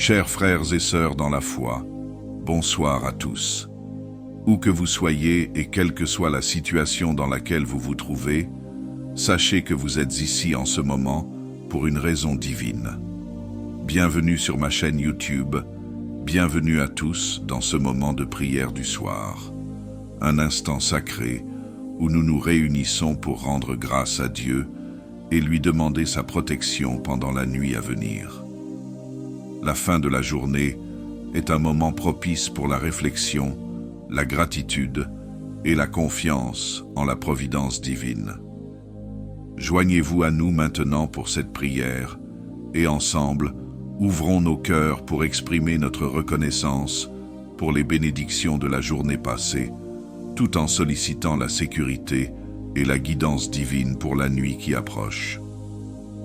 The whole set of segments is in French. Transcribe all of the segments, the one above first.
Chers frères et sœurs dans la foi, bonsoir à tous. Où que vous soyez et quelle que soit la situation dans laquelle vous vous trouvez, sachez que vous êtes ici en ce moment pour une raison divine. Bienvenue sur ma chaîne YouTube, bienvenue à tous dans ce moment de prière du soir. Un instant sacré où nous nous réunissons pour rendre grâce à Dieu et lui demander sa protection pendant la nuit à venir. La fin de la journée est un moment propice pour la réflexion, la gratitude et la confiance en la providence divine. Joignez-vous à nous maintenant pour cette prière et ensemble, ouvrons nos cœurs pour exprimer notre reconnaissance pour les bénédictions de la journée passée, tout en sollicitant la sécurité et la guidance divine pour la nuit qui approche.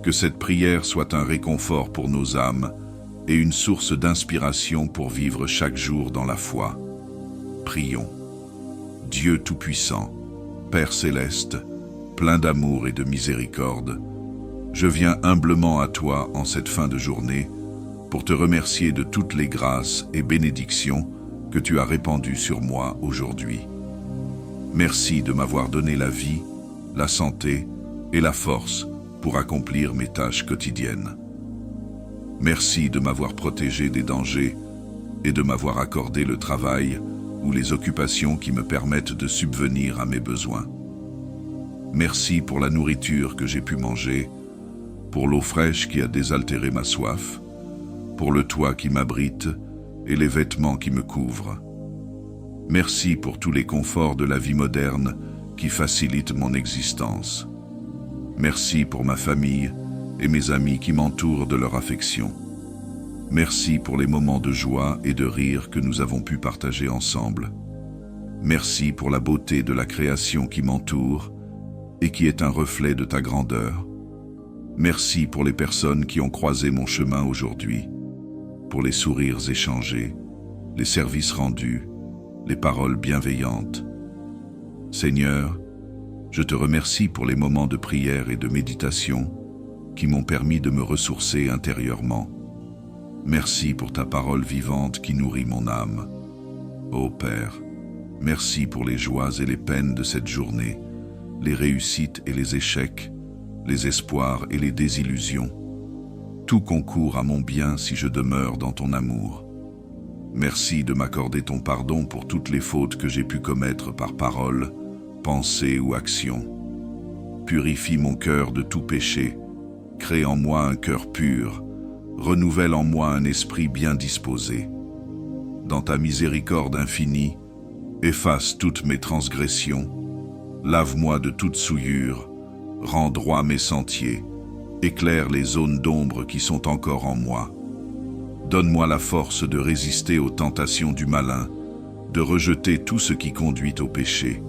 Que cette prière soit un réconfort pour nos âmes et une source d'inspiration pour vivre chaque jour dans la foi. Prions. Dieu Tout-Puissant, Père Céleste, plein d'amour et de miséricorde, je viens humblement à toi en cette fin de journée pour te remercier de toutes les grâces et bénédictions que tu as répandues sur moi aujourd'hui. Merci de m'avoir donné la vie, la santé et la force pour accomplir mes tâches quotidiennes. Merci de m'avoir protégé des dangers et de m'avoir accordé le travail ou les occupations qui me permettent de subvenir à mes besoins. Merci pour la nourriture que j'ai pu manger, pour l'eau fraîche qui a désaltéré ma soif, pour le toit qui m'abrite et les vêtements qui me couvrent. Merci pour tous les conforts de la vie moderne qui facilitent mon existence. Merci pour ma famille et mes amis qui m'entourent de leur affection. Merci pour les moments de joie et de rire que nous avons pu partager ensemble. Merci pour la beauté de la création qui m'entoure et qui est un reflet de ta grandeur. Merci pour les personnes qui ont croisé mon chemin aujourd'hui, pour les sourires échangés, les services rendus, les paroles bienveillantes. Seigneur, je te remercie pour les moments de prière et de méditation qui m'ont permis de me ressourcer intérieurement. Merci pour ta parole vivante qui nourrit mon âme. Ô Père, merci pour les joies et les peines de cette journée, les réussites et les échecs, les espoirs et les désillusions. Tout concourt à mon bien si je demeure dans ton amour. Merci de m'accorder ton pardon pour toutes les fautes que j'ai pu commettre par parole, pensée ou action. Purifie mon cœur de tout péché, crée en moi un cœur pur, renouvelle en moi un esprit bien disposé. Dans ta miséricorde infinie, efface toutes mes transgressions, lave-moi de toute souillure, rends droit mes sentiers, éclaire les zones d'ombre qui sont encore en moi. Donne-moi la force de résister aux tentations du malin, de rejeter tout ce qui conduit au péché.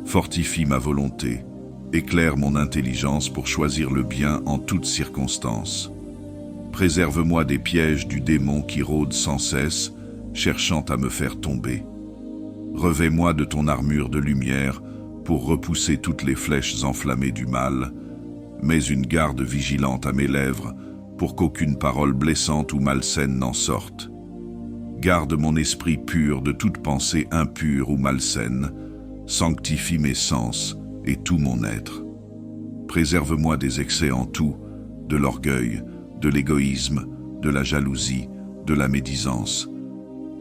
Fortifie ma volonté, éclaire mon intelligence pour choisir le bien en toutes circonstances. Préserve-moi des pièges du démon qui rôde sans cesse, cherchant à me faire tomber. Revêt-moi de ton armure de lumière pour repousser toutes les flèches enflammées du mal. Mets une garde vigilante à mes lèvres pour qu'aucune parole blessante ou malsaine n'en sorte. Garde mon esprit pur de toute pensée impure ou malsaine. Sanctifie mes sens et tout mon être. Préserve-moi des excès en tout, de l'orgueil, de l'égoïsme, de la jalousie, de la médisance.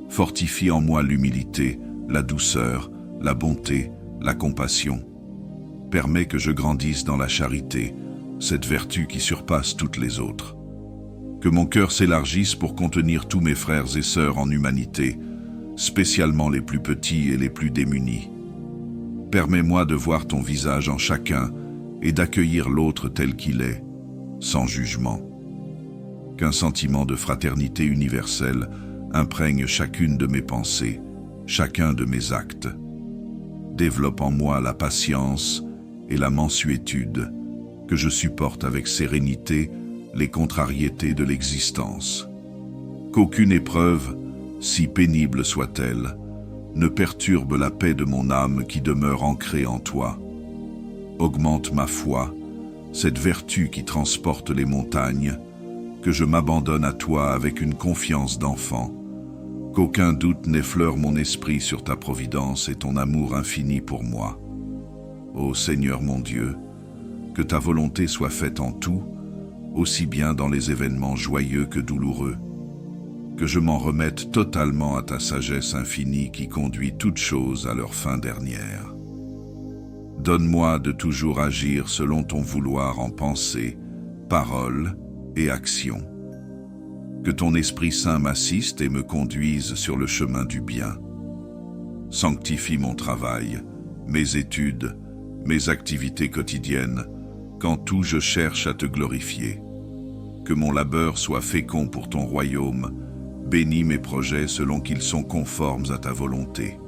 Fortifie en moi l'humilité, la douceur, la bonté, la compassion. Permets que je grandisse dans la charité, cette vertu qui surpasse toutes les autres. Que mon cœur s'élargisse pour contenir tous mes frères et sœurs en humanité, spécialement les plus petits et les plus démunis. Permets-moi de voir ton visage en chacun et d'accueillir l'autre tel qu'il est, sans jugement. Qu'un sentiment de fraternité universelle imprègne chacune de mes pensées, chacun de mes actes. Développe en moi la patience et la mansuétude, que je supporte avec sérénité les contrariétés de l'existence. Qu'aucune épreuve, si pénible soit-elle, ne perturbe la paix de mon âme qui demeure ancrée en toi. Augmente ma foi, cette vertu qui transporte les montagnes, que je m'abandonne à toi avec une confiance d'enfant, qu'aucun doute n'effleure mon esprit sur ta providence et ton amour infini pour moi. Ô Seigneur mon Dieu, que ta volonté soit faite en tout, aussi bien dans les événements joyeux que douloureux, que je m'en remette totalement à ta sagesse infinie qui conduit toutes choses à leur fin dernière. Donne-moi de toujours agir selon ton vouloir en pensée, parole et action. Que ton Esprit Saint m'assiste et me conduise sur le chemin du bien. Sanctifie mon travail, mes études, mes activités quotidiennes, qu'en tout je cherche à te glorifier. Que mon labeur soit fécond pour ton royaume, bénis mes projets selon qu'ils sont conformes à ta volonté.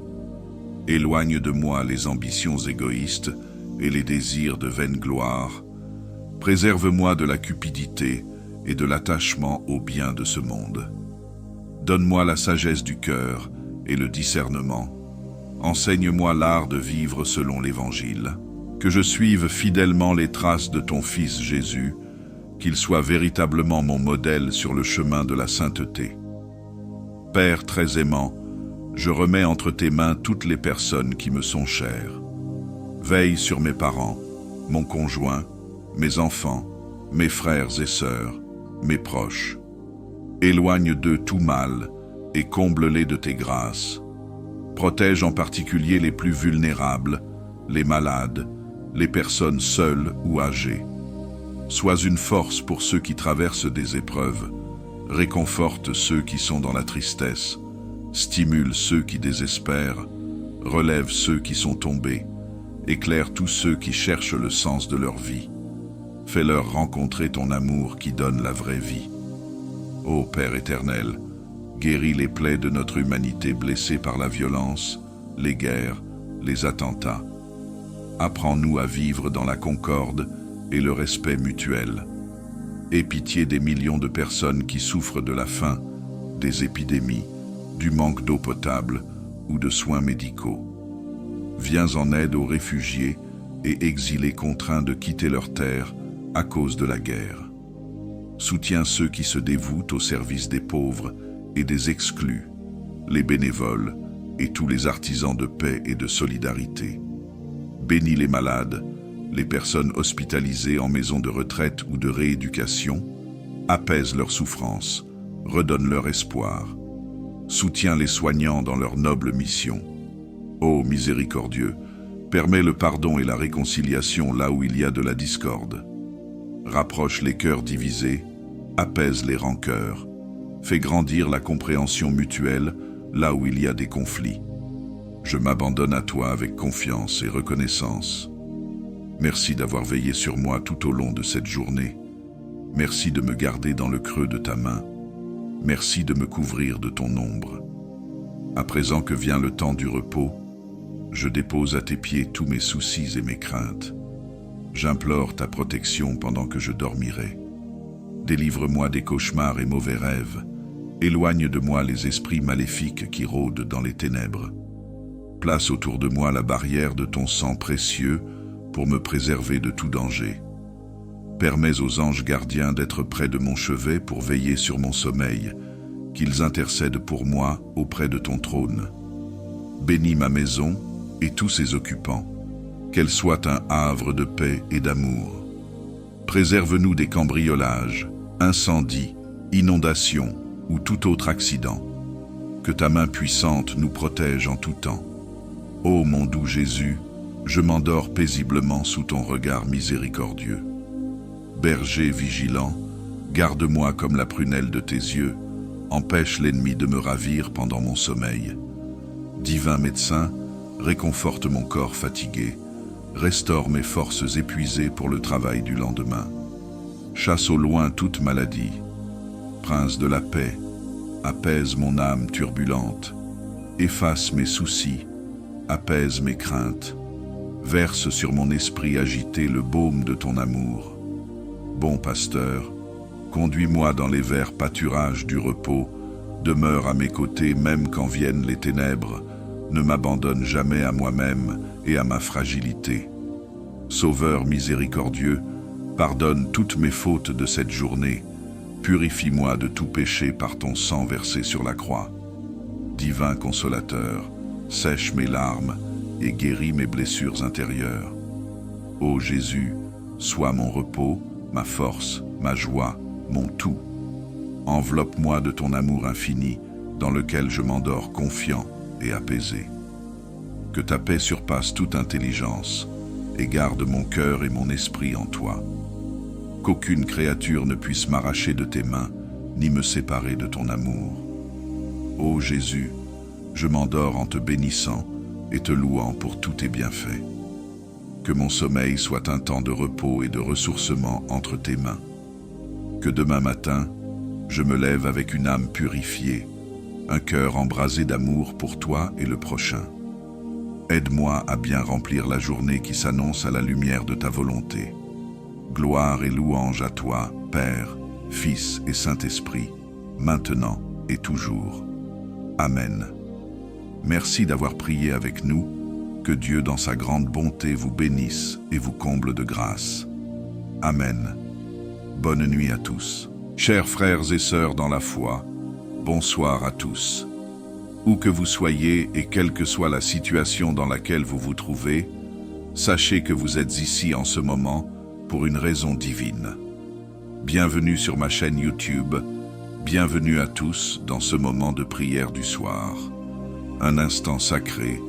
Éloigne de moi les ambitions égoïstes et les désirs de vaine gloire. Préserve-moi de la cupidité et de l'attachement au bien de ce monde. Donne-moi la sagesse du cœur et le discernement. Enseigne-moi l'art de vivre selon l'Évangile. Que je suive fidèlement les traces de ton Fils Jésus, qu'il soit véritablement mon modèle sur le chemin de la sainteté. Père très aimant, je remets entre tes mains toutes les personnes qui me sont chères. Veille sur mes parents, mon conjoint, mes enfants, mes frères et sœurs, mes proches. Éloigne d'eux tout mal et comble-les de tes grâces. Protège en particulier les plus vulnérables, les malades, les personnes seules ou âgées. Sois une force pour ceux qui traversent des épreuves. Réconforte ceux qui sont dans la tristesse. Stimule ceux qui désespèrent. Relève ceux qui sont tombés. Éclaire tous ceux qui cherchent le sens de leur vie. Fais-leur rencontrer ton amour qui donne la vraie vie. Ô Père éternel, guéris les plaies de notre humanité blessée par la violence, les guerres, les attentats. Apprends-nous à vivre dans la concorde et le respect mutuel. Aie pitié des millions de personnes qui souffrent de la faim, des épidémies, du manque d'eau potable ou de soins médicaux. Viens en aide aux réfugiés et exilés contraints de quitter leur terre à cause de la guerre. Soutiens ceux qui se dévouent au service des pauvres et des exclus, les bénévoles et tous les artisans de paix et de solidarité. Bénis les malades, les personnes hospitalisées en maison de retraite ou de rééducation, apaise leurs souffrances, redonne leur espoir. Soutiens les soignants dans leur noble mission. Ô miséricordieux, permets le pardon et la réconciliation là où il y a de la discorde. Rapproche les cœurs divisés, apaise les rancœurs, fais grandir la compréhension mutuelle là où il y a des conflits. Je m'abandonne à toi avec confiance et reconnaissance. Merci d'avoir veillé sur moi tout au long de cette journée. Merci de me garder dans le creux de ta main. Merci de me couvrir de ton ombre. À présent que vient le temps du repos, je dépose à tes pieds tous mes soucis et mes craintes. J'implore ta protection pendant que je dormirai. Délivre-moi des cauchemars et mauvais rêves. Éloigne de moi les esprits maléfiques qui rôdent dans les ténèbres. Place autour de moi la barrière de ton sang précieux pour me préserver de tout danger. Permets aux anges gardiens d'être près de mon chevet pour veiller sur mon sommeil, qu'ils intercèdent pour moi auprès de ton trône. Bénis ma maison et tous ses occupants, qu'elle soit un havre de paix et d'amour. Préserve-nous des cambriolages, incendies, inondations ou tout autre accident. Que ta main puissante nous protège en tout temps. Ô mon doux Jésus, je m'endors paisiblement sous ton regard miséricordieux. Berger vigilant, garde-moi comme la prunelle de tes yeux, empêche l'ennemi de me ravir pendant mon sommeil. Divin médecin, réconforte mon corps fatigué, restaure mes forces épuisées pour le travail du lendemain. Chasse au loin toute maladie. Prince de la paix, apaise mon âme turbulente, efface mes soucis, apaise mes craintes, verse sur mon esprit agité le baume de ton amour. Bon pasteur, conduis-moi dans les verts pâturages du repos, demeure à mes côtés même quand viennent les ténèbres, ne m'abandonne jamais à moi-même et à ma fragilité. Sauveur miséricordieux, pardonne toutes mes fautes de cette journée, Purifie-moi de tout péché par ton sang versé sur la croix. Divin consolateur, sèche mes larmes et guéris mes blessures intérieures. Ô Jésus, sois mon repos, ma force, ma joie, mon tout. Enveloppe-moi de ton amour infini, dans lequel je m'endors confiant et apaisé. Que ta paix surpasse toute intelligence, et garde mon cœur et mon esprit en toi. Qu'aucune créature ne puisse m'arracher de tes mains, ni me séparer de ton amour. Ô Jésus, je m'endors en te bénissant et te louant pour tous tes bienfaits. Que mon sommeil soit un temps de repos et de ressourcement entre tes mains. Que demain matin, je me lève avec une âme purifiée, un cœur embrasé d'amour pour toi et le prochain. Aide-moi à bien remplir la journée qui s'annonce à la lumière de ta volonté. Gloire et louange à toi, Père, Fils et Saint-Esprit, maintenant et toujours. Amen. Merci d'avoir prié avec nous. Que Dieu, dans sa grande bonté, vous bénisse et vous comble de grâce. Amen. Bonne nuit à tous. Chers frères et sœurs dans la foi, bonsoir à tous. Où que vous soyez et quelle que soit la situation dans laquelle vous vous trouvez, sachez que vous êtes ici en ce moment pour une raison divine. Bienvenue sur ma chaîne YouTube, bienvenue à tous dans ce moment de prière du soir. Un instant sacré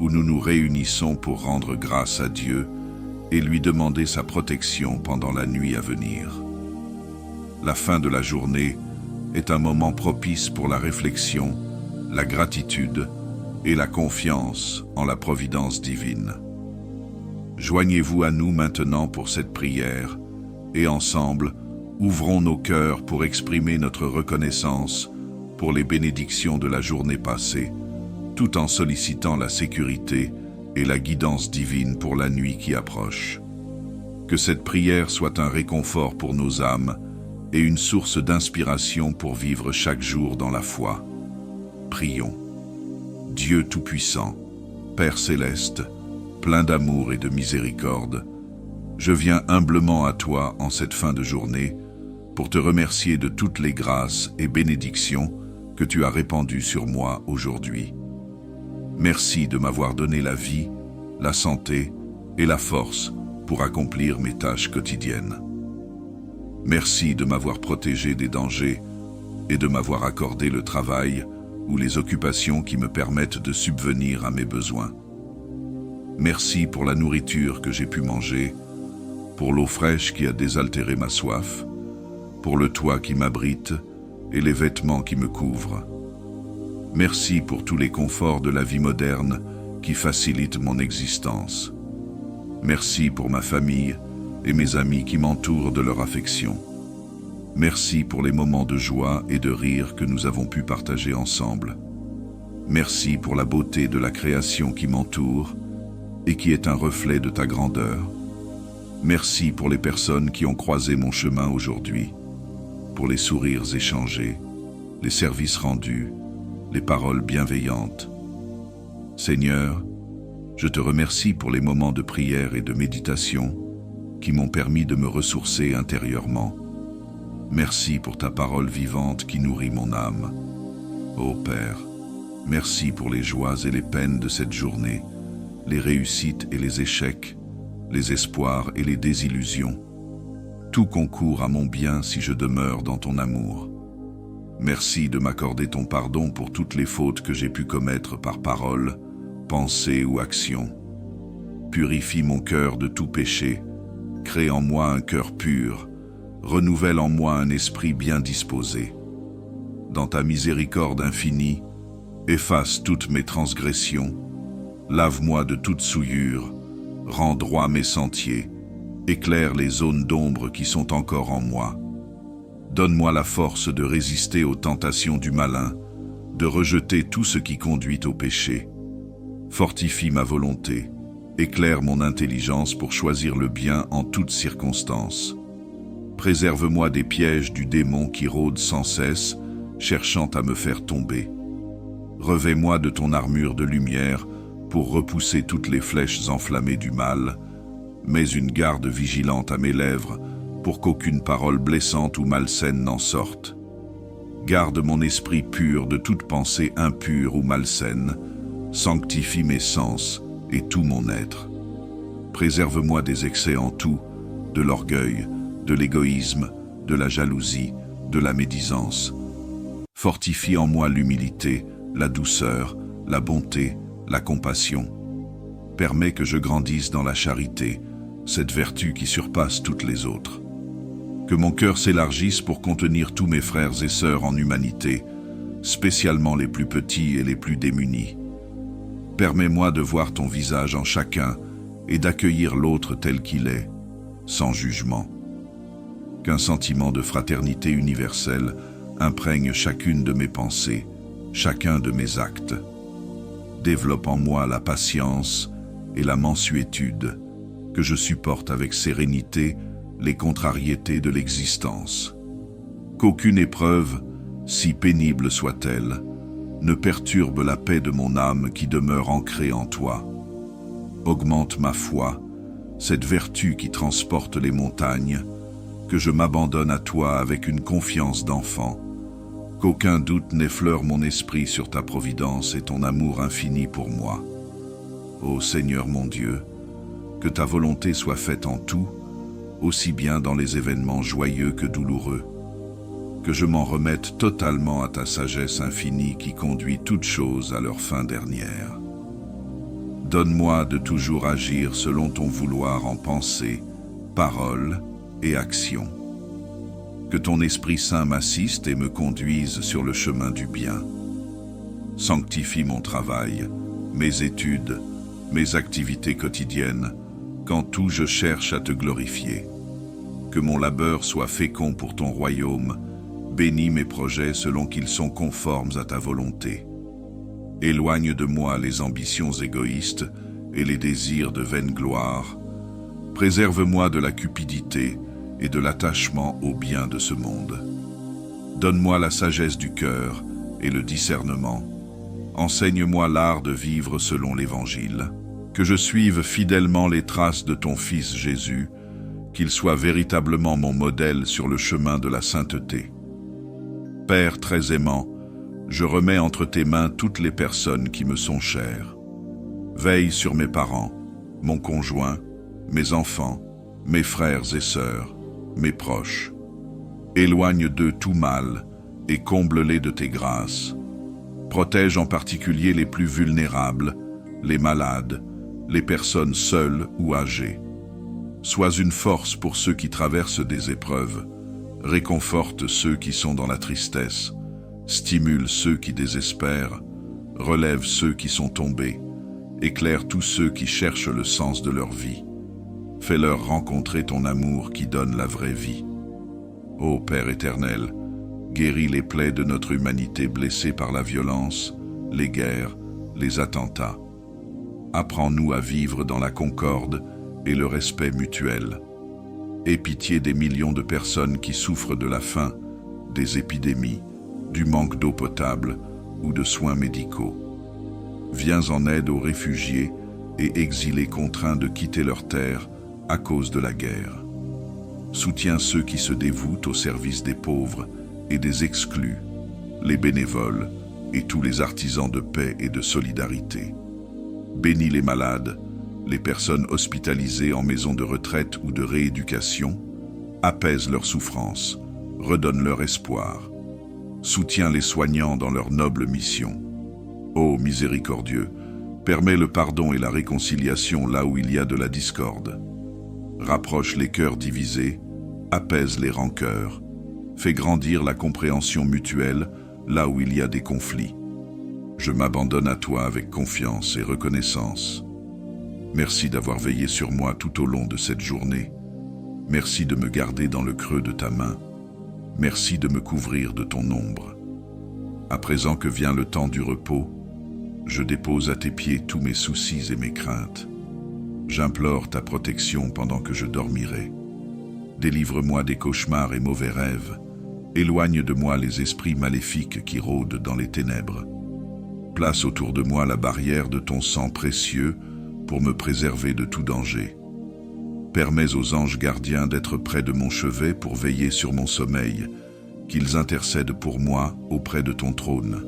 où nous nous réunissons pour rendre grâce à Dieu et lui demander sa protection pendant la nuit à venir. La fin de la journée est un moment propice pour la réflexion, la gratitude et la confiance en la providence divine. Joignez-vous à nous maintenant pour cette prière et ensemble, ouvrons nos cœurs pour exprimer notre reconnaissance pour les bénédictions de la journée passée, tout en sollicitant la sécurité et la guidance divine pour la nuit qui approche. Que cette prière soit un réconfort pour nos âmes et une source d'inspiration pour vivre chaque jour dans la foi. Prions. Dieu Tout-Puissant, Père Céleste, plein d'amour et de miséricorde, je viens humblement à toi en cette fin de journée pour te remercier de toutes les grâces et bénédictions que tu as répandues sur moi aujourd'hui. Merci de m'avoir donné la vie, la santé et la force pour accomplir mes tâches quotidiennes. Merci de m'avoir protégé des dangers et de m'avoir accordé le travail ou les occupations qui me permettent de subvenir à mes besoins. Merci pour la nourriture que j'ai pu manger, pour l'eau fraîche qui a désaltéré ma soif, pour le toit qui m'abrite et les vêtements qui me couvrent. Merci pour tous les conforts de la vie moderne qui facilitent mon existence. Merci pour ma famille et mes amis qui m'entourent de leur affection. Merci pour les moments de joie et de rire que nous avons pu partager ensemble. Merci pour la beauté de la création qui m'entoure et qui est un reflet de ta grandeur. Merci pour les personnes qui ont croisé mon chemin aujourd'hui, pour les sourires échangés, les services rendus, les paroles bienveillantes. Seigneur, je te remercie pour les moments de prière et de méditation qui m'ont permis de me ressourcer intérieurement. Merci pour ta parole vivante qui nourrit mon âme. Ô Père, merci pour les joies et les peines de cette journée, les réussites et les échecs, les espoirs et les désillusions. Tout concourt à mon bien si je demeure dans ton amour. Merci de m'accorder ton pardon pour toutes les fautes que j'ai pu commettre par parole, pensée ou action. Purifie mon cœur de tout péché, crée en moi un cœur pur, renouvelle en moi un esprit bien disposé. Dans ta miséricorde infinie, efface toutes mes transgressions, lave-moi de toute souillure, rends droit mes sentiers, éclaire les zones d'ombre qui sont encore en moi. Donne-moi la force de résister aux tentations du malin, de rejeter tout ce qui conduit au péché. Fortifie ma volonté, éclaire mon intelligence pour choisir le bien en toutes circonstances. Préserve-moi des pièges du démon qui rôde sans cesse, cherchant à me faire tomber. Revêt-moi de ton armure de lumière pour repousser toutes les flèches enflammées du mal. Mets une garde vigilante à mes lèvres pour qu'aucune parole blessante ou malsaine n'en sorte. Garde mon esprit pur de toute pensée impure ou malsaine, sanctifie mes sens et tout mon être. Préserve-moi des excès en tout, de l'orgueil, de l'égoïsme, de la jalousie, de la médisance. Fortifie en moi l'humilité, la douceur, la bonté, la compassion. Permets que je grandisse dans la charité, cette vertu qui surpasse toutes les autres. Que mon cœur s'élargisse pour contenir tous mes frères et sœurs en humanité, spécialement les plus petits et les plus démunis. Permets-moi de voir ton visage en chacun et d'accueillir l'autre tel qu'il est, sans jugement. Qu'un sentiment de fraternité universelle imprègne chacune de mes pensées, chacun de mes actes. Développe en moi la patience et la mansuétude, que je supporte avec sérénité les contrariétés de l'existence. Qu'aucune épreuve, si pénible soit-elle, ne perturbe la paix de mon âme qui demeure ancrée en toi. Augmente ma foi, cette vertu qui transporte les montagnes, que je m'abandonne à toi avec une confiance d'enfant, qu'aucun doute n'effleure mon esprit sur ta providence et ton amour infini pour moi. Ô Seigneur mon Dieu, que ta volonté soit faite en tout, aussi bien dans les événements joyeux que douloureux. Que je m'en remette totalement à ta sagesse infinie qui conduit toutes choses à leur fin dernière. Donne-moi de toujours agir selon ton vouloir en pensée, parole et action. Que ton Esprit Saint m'assiste et me conduise sur le chemin du bien. Sanctifie mon travail, mes études, mes activités quotidiennes, qu'en tout je cherche à te glorifier. Que mon labeur soit fécond pour ton royaume, bénis mes projets selon qu'ils sont conformes à ta volonté. Éloigne de moi les ambitions égoïstes et les désirs de vaine gloire. Préserve-moi de la cupidité et de l'attachement au bien de ce monde. Donne-moi la sagesse du cœur et le discernement. Enseigne-moi l'art de vivre selon l'Évangile. Que je suive fidèlement les traces de ton Fils Jésus, qu'il soit véritablement mon modèle sur le chemin de la sainteté. Père très aimant, je remets entre tes mains toutes les personnes qui me sont chères. Veille sur mes parents, mon conjoint, mes enfants, mes frères et sœurs, mes proches. Éloigne d'eux tout mal et comble-les de tes grâces. Protège en particulier les plus vulnérables, les malades, les personnes seules ou âgées. Sois une force pour ceux qui traversent des épreuves, réconforte ceux qui sont dans la tristesse, stimule ceux qui désespèrent, relève ceux qui sont tombés, éclaire tous ceux qui cherchent le sens de leur vie. Fais-leur rencontrer ton amour qui donne la vraie vie. Ô Père éternel, guéris les plaies de notre humanité blessée par la violence, les guerres, les attentats. Apprends-nous à vivre dans la concorde et le respect mutuel. Aie pitié des millions de personnes qui souffrent de la faim, des épidémies, du manque d'eau potable ou de soins médicaux. Viens en aide aux réfugiés et exilés contraints de quitter leur terre à cause de la guerre. Soutiens ceux qui se dévouent au service des pauvres et des exclus, les bénévoles et tous les artisans de paix et de solidarité. Bénis les malades, les personnes hospitalisées en maison de retraite ou de rééducation, apaise leurs souffrances, redonne leur espoir. Soutiens les soignants dans leur noble mission. Ô miséricordieux, permets le pardon et la réconciliation là où il y a de la discorde. Rapproche les cœurs divisés, apaise les rancœurs, fais grandir la compréhension mutuelle là où il y a des conflits. Je m'abandonne à toi avec confiance et reconnaissance. Merci d'avoir veillé sur moi tout au long de cette journée. Merci de me garder dans le creux de ta main. Merci de me couvrir de ton ombre. À présent que vient le temps du repos, je dépose à tes pieds tous mes soucis et mes craintes. J'implore ta protection pendant que je dormirai. Délivre-moi des cauchemars et mauvais rêves. Éloigne de moi les esprits maléfiques qui rôdent dans les ténèbres. Place autour de moi la barrière de ton sang précieux pour me préserver de tout danger. Permets aux anges gardiens d'être près de mon chevet pour veiller sur mon sommeil, qu'ils intercèdent pour moi auprès de ton trône.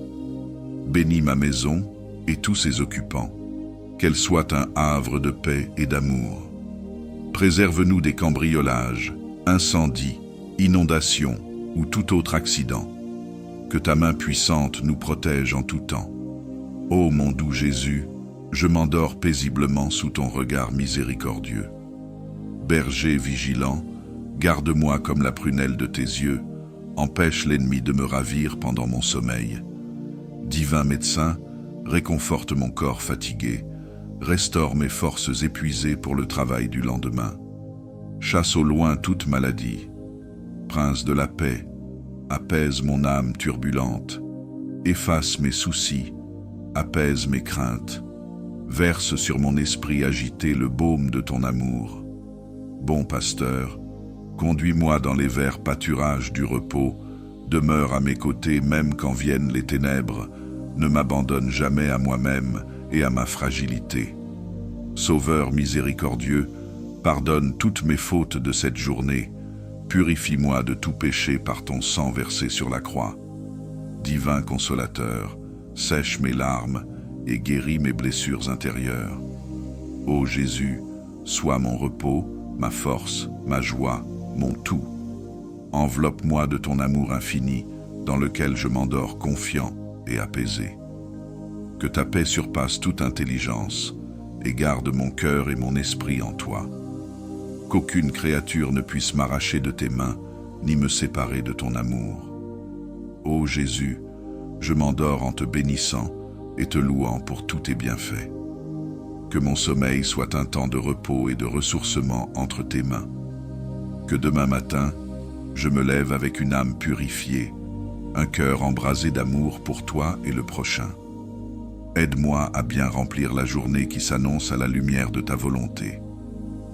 Bénis ma maison et tous ses occupants, qu'elle soit un havre de paix et d'amour. Préserve-nous des cambriolages, incendies, inondations ou tout autre accident. Que ta main puissante nous protège en tout temps. Ô mon doux Jésus, je m'endors paisiblement sous ton regard miséricordieux. Berger vigilant, garde-moi comme la prunelle de tes yeux, empêche l'ennemi de me ravir pendant mon sommeil. Divin médecin, réconforte mon corps fatigué, restaure mes forces épuisées pour le travail du lendemain. Chasse au loin toute maladie. Prince de la paix, apaise mon âme turbulente, efface mes soucis, apaise mes craintes, verse sur mon esprit agité le baume de ton amour. Bon pasteur, conduis-moi dans les verts pâturages du repos, demeure à mes côtés même quand viennent les ténèbres, ne m'abandonne jamais à moi-même et à ma fragilité. Sauveur miséricordieux, pardonne toutes mes fautes de cette journée, purifie-moi de tout péché par ton sang versé sur la croix. Divin consolateur, sèche mes larmes et guéris mes blessures intérieures. Ô Jésus, sois mon repos, ma force, ma joie, mon tout. Enveloppe-moi de ton amour infini, dans lequel je m'endors confiant et apaisé. Que ta paix surpasse toute intelligence, et garde mon cœur et mon esprit en toi. Qu'aucune créature ne puisse m'arracher de tes mains, ni me séparer de ton amour. Ô Jésus, je m'endors en te bénissant et te louant pour tous tes bienfaits. Que mon sommeil soit un temps de repos et de ressourcement entre tes mains. Que demain matin, je me lève avec une âme purifiée, un cœur embrasé d'amour pour toi et le prochain. Aide-moi à bien remplir la journée qui s'annonce à la lumière de ta volonté.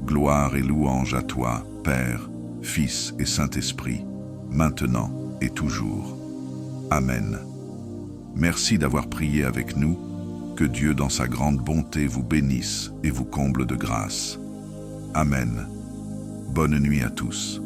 Gloire et louange à toi, Père, Fils et Saint-Esprit, maintenant et toujours. Amen. Merci d'avoir prié avec nous. Que Dieu dans sa grande bonté vous bénisse et vous comble de grâce. Amen. Bonne nuit à tous.